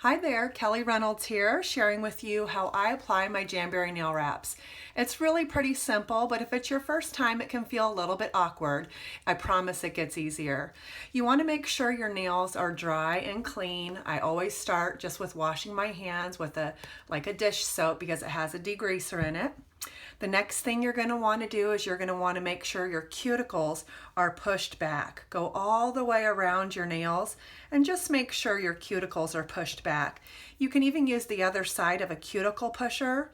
Hi there, Kelly Reynolds here, sharing with you how I apply my Jamberry Nail Wraps. It's really pretty simple, but if it's your first time, it can feel a little bit awkward. I promise it gets easier. You want to make sure your nails are dry and clean. I always start just with washing my hands with a dish soap because it has a degreaser in it. The next thing you're going to want to do is you're going to want to make sure your cuticles are pushed back. Go all the way around your nails and just make sure your cuticles are pushed back. You can even use the other side of a cuticle pusher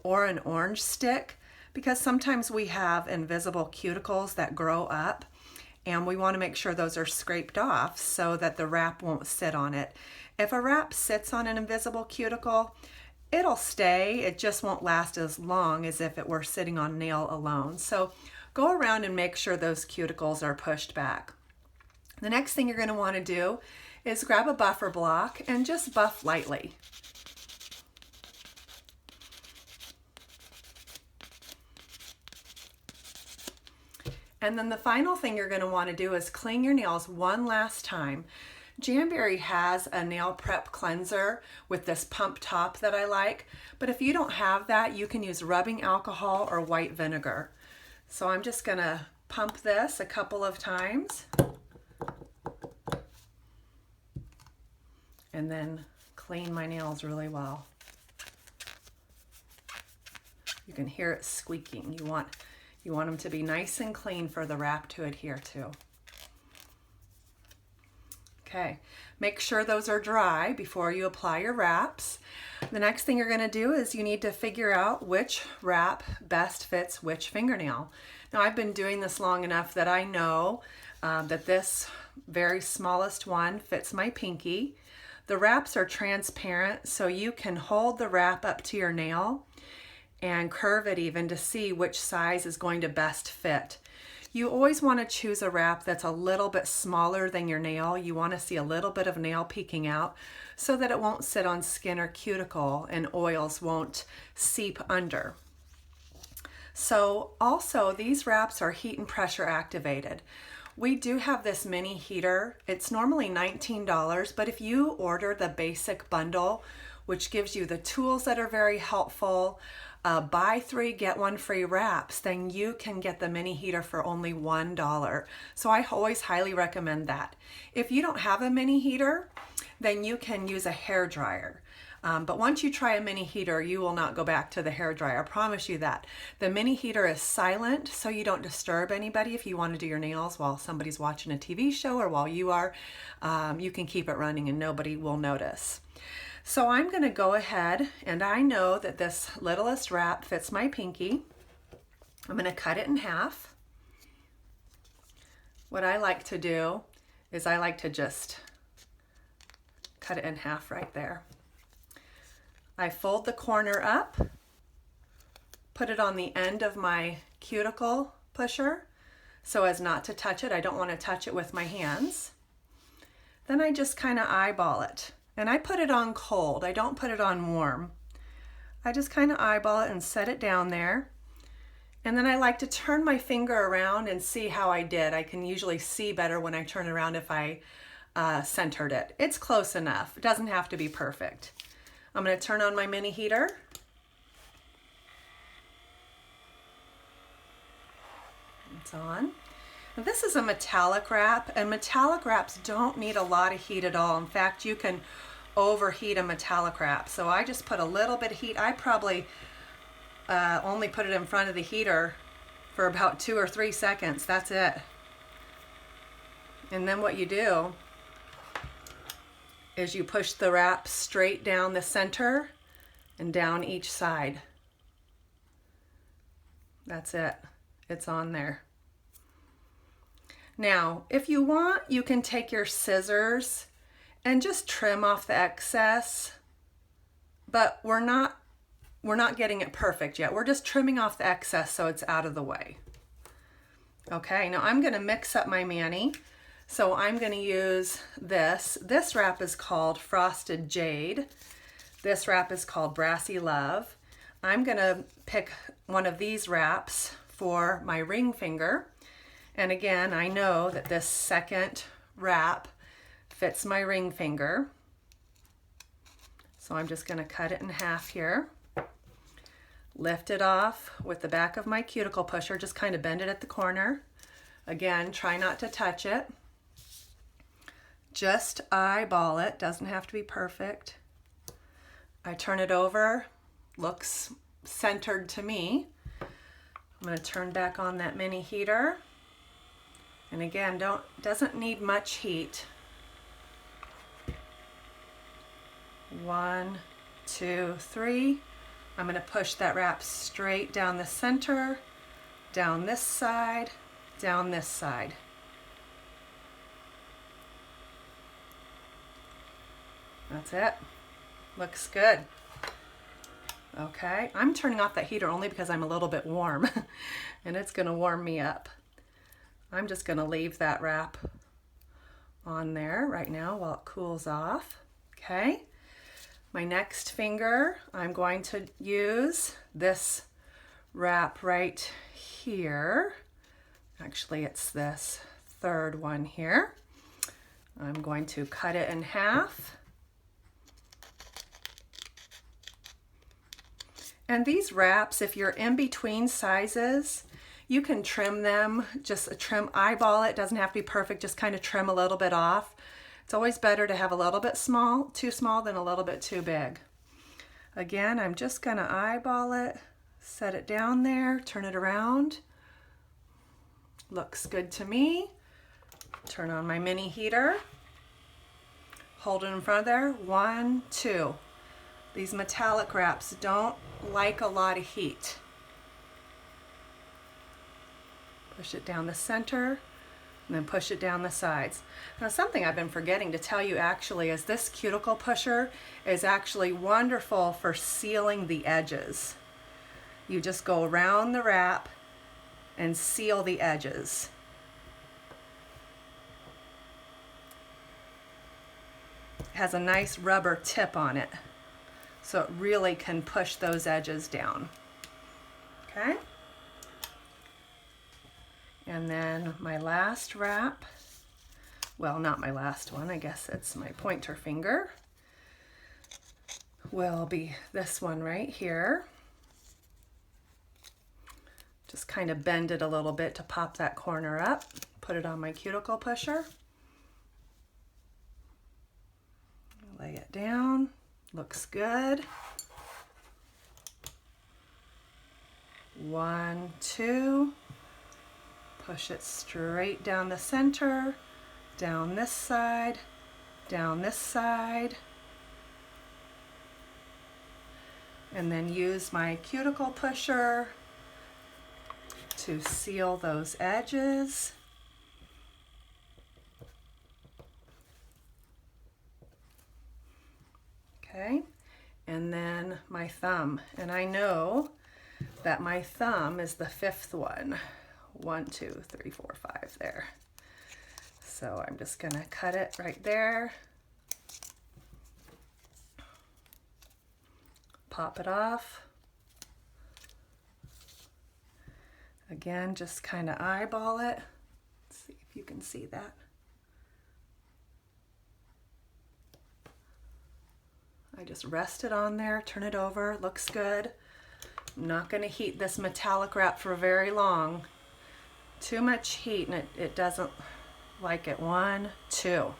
or an orange stick because sometimes we have invisible cuticles that grow up and we want to make sure those are scraped off so that the wrap won't sit on it. If a wrap sits on an invisible cuticle, it'll stay, it just won't last as long as if it were sitting on nail alone. So go around and make sure those cuticles are pushed back. The next thing you're going to want to do is grab a buffer block and just buff lightly. And then the final thing you're going to want to do is clean your nails one last time. Jamberry has a nail prep cleanser with this pump top that I like, but if you don't have that, you can use rubbing alcohol or white vinegar. So I'm just going to pump this a couple of times and then clean my nails really well. You can hear it squeaking. You want them to be nice and clean for the wrap to adhere to. Okay, make sure those are dry before you apply your wraps. The next thing you're going to do is you need to figure out which wrap best fits which fingernail. Now I've been doing this long enough that I know that this very smallest one fits my pinky. The wraps are transparent, so you can hold the wrap up to your nail and curve it even to see which size is going to best fit. You always want to choose a wrap that's a little bit smaller than your nail. You want to see a little bit of nail peeking out so that it won't sit on skin or cuticle and oils won't seep under. So also these wraps are heat and pressure activated. We do have this mini heater. It's normally $19, but if you order the basic bundle, which gives you the tools that are very helpful, buy 3, get 1 free wraps, then you can get the mini heater for only $1. So I always highly recommend that. If you don't have a mini heater, then you can use a hair dryer. But once you try a mini heater, you will not go back to the hair dryer. I promise you that. The mini heater is silent, so you don't disturb anybody. If you want to do your nails while somebody's watching a TV show or while you are, you can keep it running and nobody will notice. So I'm going to go ahead, and I know that this littlest wrap fits my pinky. I'm going to cut it in half. What I like to do is I like to just cut it in half right there. I fold the corner up, put it on the end of my cuticle pusher so as not to touch it. I don't want to touch it with my hands. Then I just kind of eyeball it. And I put it on cold. I don't put it on warm. I just kind of eyeball it and set it down there. And then I like to turn my finger around and see how I did. I can usually see better when I turn around if I centered it. It's close enough. It doesn't have to be perfect. I'm going to turn on my mini heater. It's on. Now, this is a metallic wrap, and metallic wraps don't need a lot of heat at all. In fact, you can overheat a metallic wrap. So I just put a little bit of heat. I probably only put it in front of the heater for about 2 or 3 seconds. That's it. And then what you do is you push the wrap straight down the center and down each side. That's it. It's on there. Now, if you want, you can take your scissors and just trim off the excess, but we're not getting it perfect yet. We're just trimming off the excess so it's out of the way. Okay, now I'm gonna mix up my mani. So I'm gonna use this. This wrap is called Frosted Jade. This wrap is called Brassy Love. I'm gonna pick one of these wraps for my ring finger. And again, I know that this second wrap fits my ring finger. So I'm just going to cut it in half here. Lift it off with the back of my cuticle pusher, just kind of bend it at the corner. Again, try not to touch it. Just eyeball it, doesn't have to be perfect. I turn it over, looks centered to me. I'm going to turn back on that mini heater. And again, doesn't need much heat. 1, 2, 3. I'm going to push that wrap straight down the center, down this side, down this side. That's it. Looks good. Okay, I'm turning off that heater only because I'm a little bit warm and it's going to warm me up. I'm just going to leave that wrap on there right now while it cools off. Okay. My next finger, I'm going to use this wrap right here. Actually, it's this third one here. I'm going to cut it in half. And these wraps, if you're in between sizes, you can trim them, just eyeball it, doesn't have to be perfect, just kind of trim a little bit off. It's always better to have a little bit too small than a little bit too big. Again, I'm just going to eyeball it, set it down there, turn it around. Looks good to me. Turn on my mini heater. Hold it in front of there. 1, 2. These metallic wraps don't like a lot of heat. Push it down the center. And then push it down the sides. Now, something I've been forgetting to tell you actually is this cuticle pusher is actually wonderful for sealing the edges. You just go around the wrap and seal the edges. It has a nice rubber tip on it, so it really can push those edges down. Okay? And then my last wrap, well, not my last one, I guess it's my pointer finger, will be this one right here. Just kind of bend it a little bit to pop that corner up. Put it on my cuticle pusher. Lay it down. Looks good. 1, 2. Push it straight down the center, down this side, down this side. And then use my cuticle pusher to seal those edges. Okay, and then my thumb. And I know that my thumb is the 5th one. 1, 2, 3, 4, 5 there. So I'm just gonna cut it right there. Pop it off. Again, just kind of eyeball it. Let's see if you can see that. I just rest it on there, turn it over, looks good. I'm not gonna heat this metallic wrap for very long. Too much heat and it doesn't like it. 1, 2.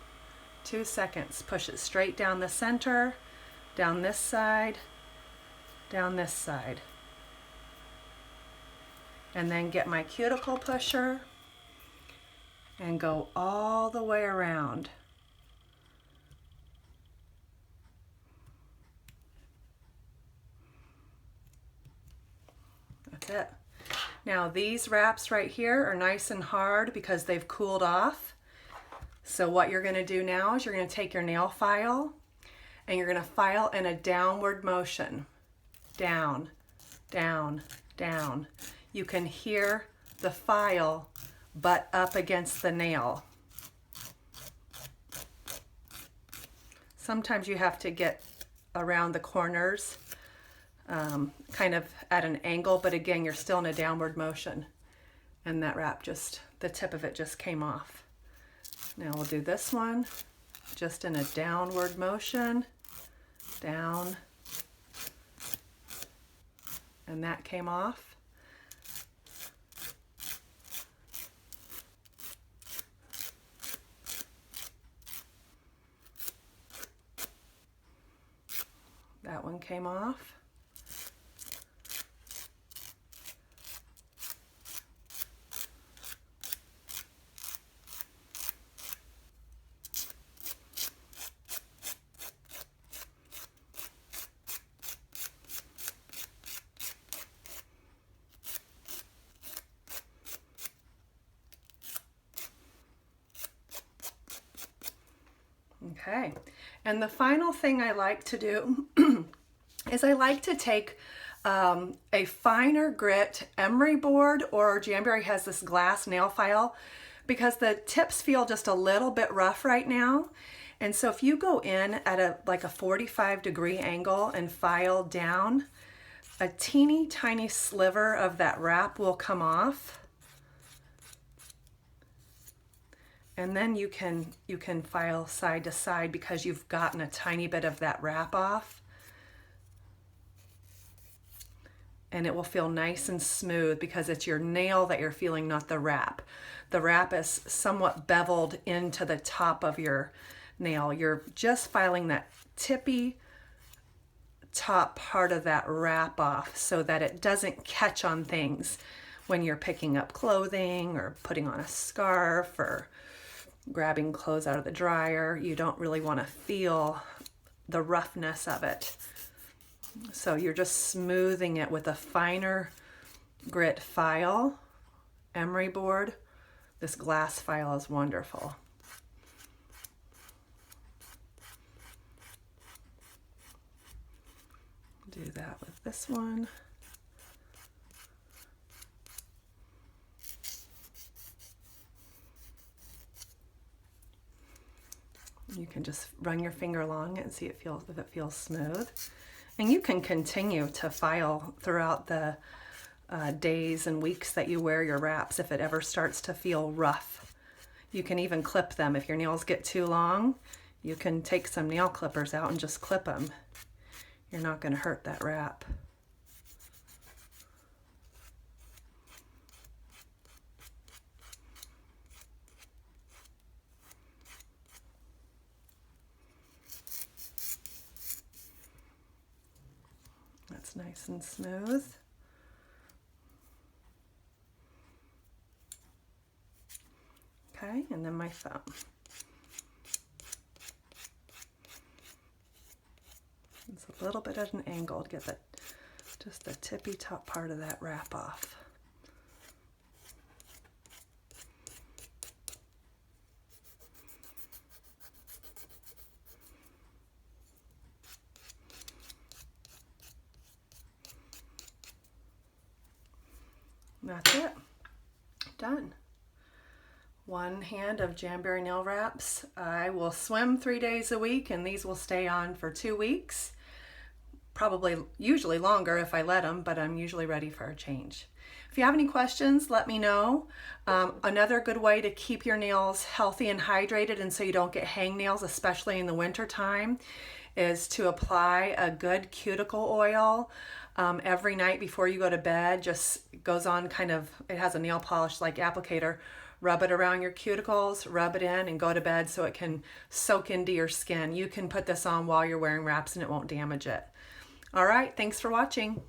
2 seconds. Push it straight down the center, down this side, down this side. And then get my cuticle pusher and go all the way around. That's it. Now these wraps right here are nice and hard because they've cooled off. So what you're going to do now is you're going to take your nail file and you're going to file in a downward motion. Down, down, down. You can hear the file butt up against the nail. Sometimes you have to get around the corners kind of at an angle, but again, you're still in a downward motion. And that wrap just, the tip of it just came off. Now we'll do this one, just in a downward motion. down, and that came off. That one came off. Okay, and the final thing I like to do is I like to take a finer grit emery board, or Jamberry has this glass nail file, because the tips feel just a little bit rough right now. And so if you go in at like a 45-degree angle and file down, a teeny tiny sliver of that wrap will come off. And then you can file side to side because you've gotten a tiny bit of that wrap off. And it will feel nice and smooth because it's your nail that you're feeling, not the wrap. The wrap is somewhat beveled into the top of your nail. You're just filing that tippy top part of that wrap off so that it doesn't catch on things when you're picking up clothing or putting on a scarf or grabbing clothes out of the dryer. You don't really want to feel the roughness of it. So you're just smoothing it with a finer grit file, emery board. This glass file is wonderful. Do that with this one. You can just run your finger along it and see if it feels smooth. And you can continue to file throughout the days and weeks that you wear your wraps if it ever starts to feel rough. You can even clip them. If your nails get too long, you can take some nail clippers out and just clip them. You're not going to hurt that wrap. That's nice and smooth. Okay, and then my thumb. It's a little bit at an angle to get that, just the tippy top part of that wrap off. That's it. Done. One hand of Jamberry Nail Wraps. I will swim 3 days a week, and these will stay on for 2 weeks. Probably, usually longer if I let them, but I'm usually ready for a change. If you have any questions, let me know. Another good way to keep your nails healthy and hydrated, and so you don't get hangnails, especially in the winter time, is to apply a good cuticle oil every night before you go to bed. Just goes on kind of, it has a nail polish like applicator. Rub it around your cuticles, rub it in, and go to bed so it can soak into your skin. You can put this on while you're wearing wraps and it won't damage it. All right, thanks for watching.